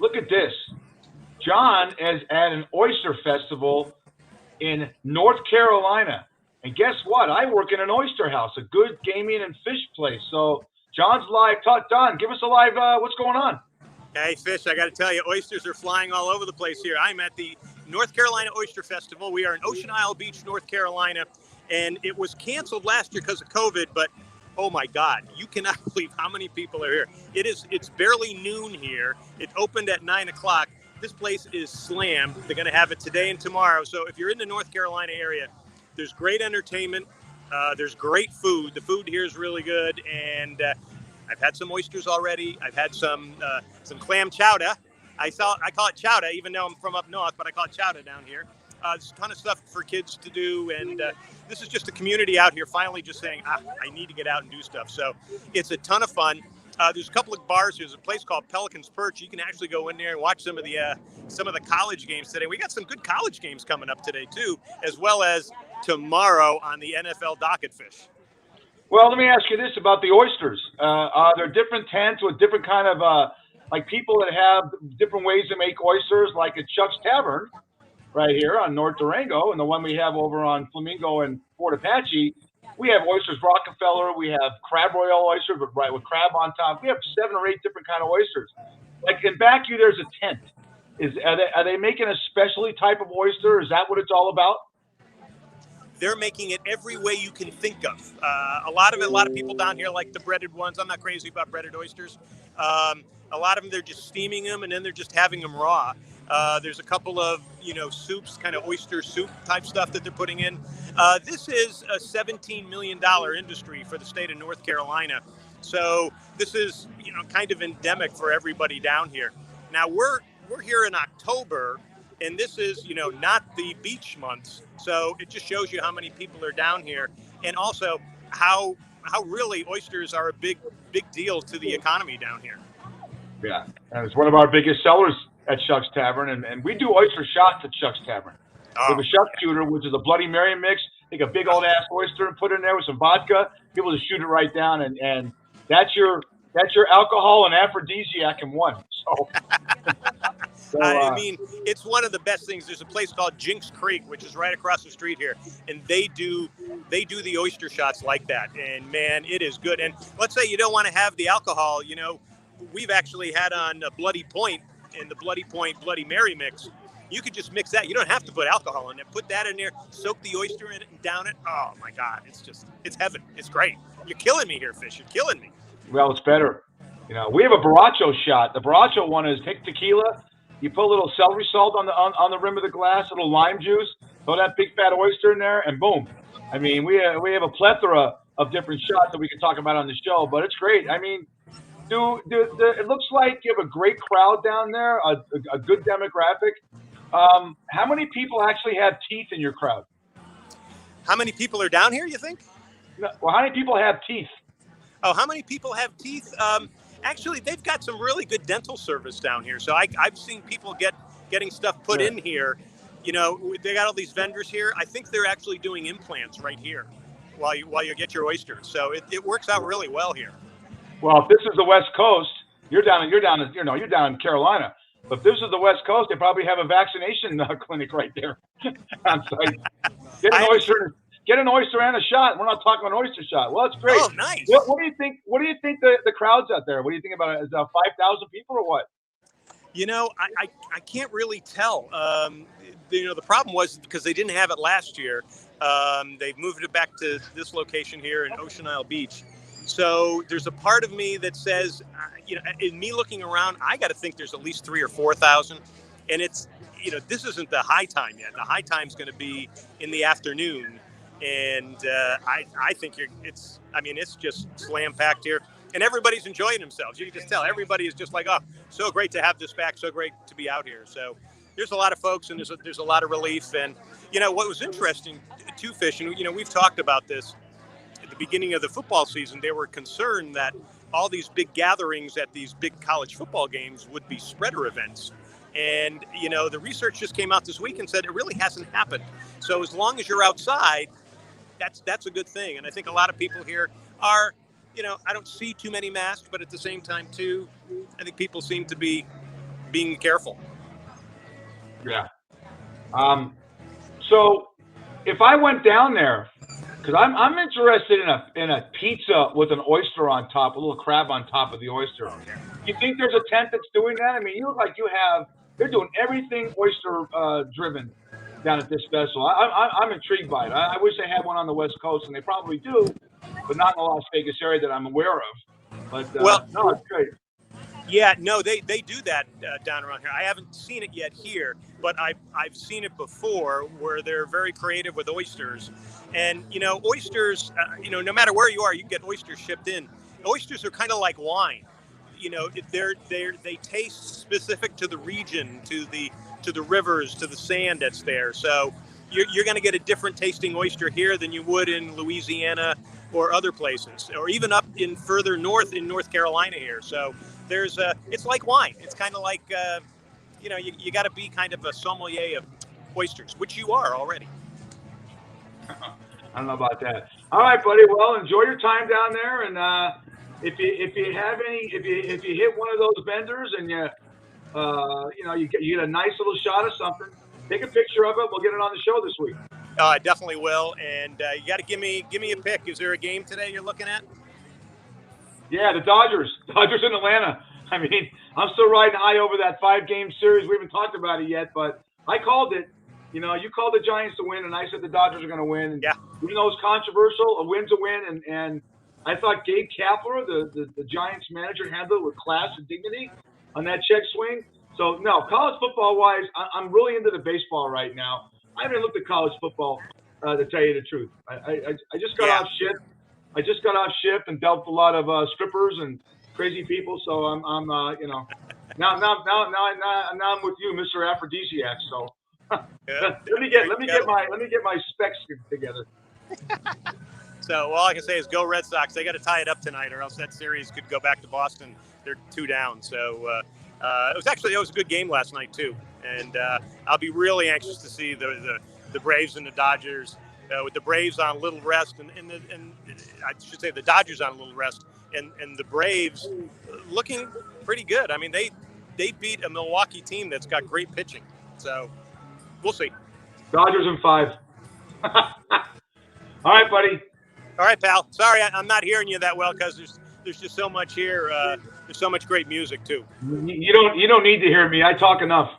Look at this. John is at an oyster festival in North Carolina. And guess what? I work in an oyster house, a good gaming and fish place. So John's live. Don, give us a live, what's going on? Hey, Fish, I got to tell you, oysters are flying all over the place here. I'm at the North Carolina Oyster Festival. We are in Ocean Isle Beach, North Carolina, and it was canceled last year because of COVID, but oh my God, you cannot believe how many people are here. It's barely noon here. It opened at 9 o'clock. This place is slammed. They're going to have it today and tomorrow. So if you're in the North Carolina area, there's great entertainment. There's great food. The food here is really good, and I've had some oysters already. I've had some clam chowder. I call it chowder, even though I'm from up north, but I call it chowder down here. There's a ton of stuff for kids to do, and this is just a community out here finally just saying, I need to get out and do stuff. So it's a ton of fun. There's a couple of bars. There's a place called Pelican's Perch. You can actually go in there and watch some of the college games today. We got some good college games coming up today too, as well as tomorrow on the NFL docket, Fish. Well, let me ask you this about the oysters. Are there different tents with different kind of like people that have different ways to make oysters, like at Chuck's Tavern right here on North Durango, and the one we have over on Flamingo and Fort Apache? We have oysters Rockefeller. We have crab royal oysters, but right with crab on top. We have 7 or 8 different kind of oysters. Like in back you, there's a tent. Are they making a specialty type of oyster? Is that what it's all about? They're making it every way you can think of. A lot of people down here like the breaded ones. I'm not crazy about breaded oysters. A lot of them, they're just steaming them and then they're just having them raw. There's a couple of, soups, kind of oyster soup type stuff that they're putting in. This is a $17 million industry for the state of North Carolina. So this is, kind of endemic for everybody down here. Now we're here in October, and this is, not the beach months. So it just shows you how many people are down here, and also how really oysters are a big deal to the economy down here. Yeah, and it's one of our biggest sellers at Chuck's Tavern, and we do oyster shots at Chuck's Tavern. We have a sharp shooter, which is a Bloody Mary mix. Take a big old ass oyster and put it in there with some vodka. People just shoot it right down, and that's your alcohol and aphrodisiac in one. So, I mean, it's one of the best things. There's a place called Jinx Creek, which is right across the street here, and they do the oyster shots like that. And man, it is good. And let's say you don't want to have the alcohol. We've actually had on a Bloody Point in the Bloody Point Bloody Mary mix. You could just mix that. You don't have to put alcohol in it. Put that in there, soak the oyster in it, and down it. Oh my God, it's heaven. It's great. You're killing me here, Fish. You're killing me. Well, it's better. We have a borracho shot. The borracho one is take tequila. You put a little celery salt on the rim of the glass, a little lime juice, throw that big fat oyster in there, and boom. I mean, we have a plethora of different shots that we can talk about on the show, but it's great. I mean, it looks like you have a great crowd down there, a good demographic. How many people actually have teeth in your crowd? How many people are down here, you think? Well, how many people have teeth? Oh, how many people have teeth? Actually, they've got some really good dental service down here. So I've seen people getting stuff put in here. They got all these vendors here. I think they're actually doing implants right here while you get your oysters. So it works out really well here. Well, if this is the West Coast, you're down in Carolina. But if this is the West Coast, they probably have a vaccination clinic right there on site. Get an oyster and a shot. We're not talking an oyster shot. Well, it's great. Oh, nice. What do you think? What do you think the crowd's out there? What do you think about it? Is it 5,000 people or what? I can't really tell. The problem was because they didn't have it last year. They've moved it back to this location here in Ocean Isle Beach. So there's a part of me that says, in me looking around, I got to think there's at least 3,000 or 4,000. And it's, this isn't the high time yet. The high time's going to be in the afternoon. And I think it's just slam packed here, and everybody's enjoying themselves. You can just tell everybody is just like, oh, so great to have this back, so great to be out here. So there's a lot of folks, and there's a lot of relief. And what was interesting too, Fish, and we've talked about this at the beginning of the football season. They were concerned that all these big gatherings at these big college football games would be spreader events. And the research just came out this week and said it really hasn't happened. So as long as you're outside, that's a good thing. And I think a lot of people here are, I don't see too many masks, but at the same time too, I think people seem to be being careful. Yeah. So if I went down there, because I'm interested in a pizza with an oyster on top, a little crab on top of the oyster. You think there's a tent that's doing that? I mean, you look like they're doing everything oyster driven down at this festival. I'm intrigued by it. I wish they had one on the West Coast, and they probably do, but not in the Las Vegas area that I'm aware of. But no, it's great. Yeah, no, they do that down around here. I haven't seen it yet here, but I've seen it before where they're very creative with oysters. And, oysters, no matter where you are, you get oysters shipped in. Oysters are kind of like wine. They taste specific to the region, to the rivers, to the sand that's there. So you're going to get a different tasting oyster here than you would in Louisiana or other places, or even up in further north in North Carolina here. So it's like wine. It's kind of like, you got to be kind of a sommelier of oysters, which you are already. I don't know about that. All right, buddy. Well, enjoy your time down there, and if you hit one of those vendors and you get a nice little shot of something, take a picture of it. We'll get it on the show this week. I definitely will, and you got to give me a pick. Is there a game today you're looking at? Yeah, the Dodgers in Atlanta. I mean, I'm still riding high over that 5-game series. We haven't talked about it yet, but I called it. You called the Giants to win, and I said the Dodgers are going to win. And yeah. Even though it's controversial, a win's a win. And I thought Gabe Kapler, the Giants manager, handled it with class and dignity on that check swing. So, no, college football-wise, I'm really into the baseball right now. I haven't looked at college football, to tell you the truth. I just got off shift. I just got off shift and dealt with a lot of strippers and crazy people. So I'm now I'm with you, Mr. Aphrodisiac. So let me get my specs together. So all I can say is go Red Sox. They got to tie it up tonight, or else that series could go back to Boston. They're 2 down. So it was a good game last night too, and I'll be really anxious to see the Braves and the Dodgers. With the Braves on a little rest, and I should say the Dodgers on a little rest, and the Braves looking pretty good. I mean, they beat a Milwaukee team that's got great pitching. So we'll see. Dodgers in 5. All right, buddy. All right, pal. Sorry, I'm not hearing you that well because there's just so much here. There's so much great music too. You don't need to hear me. I talk enough.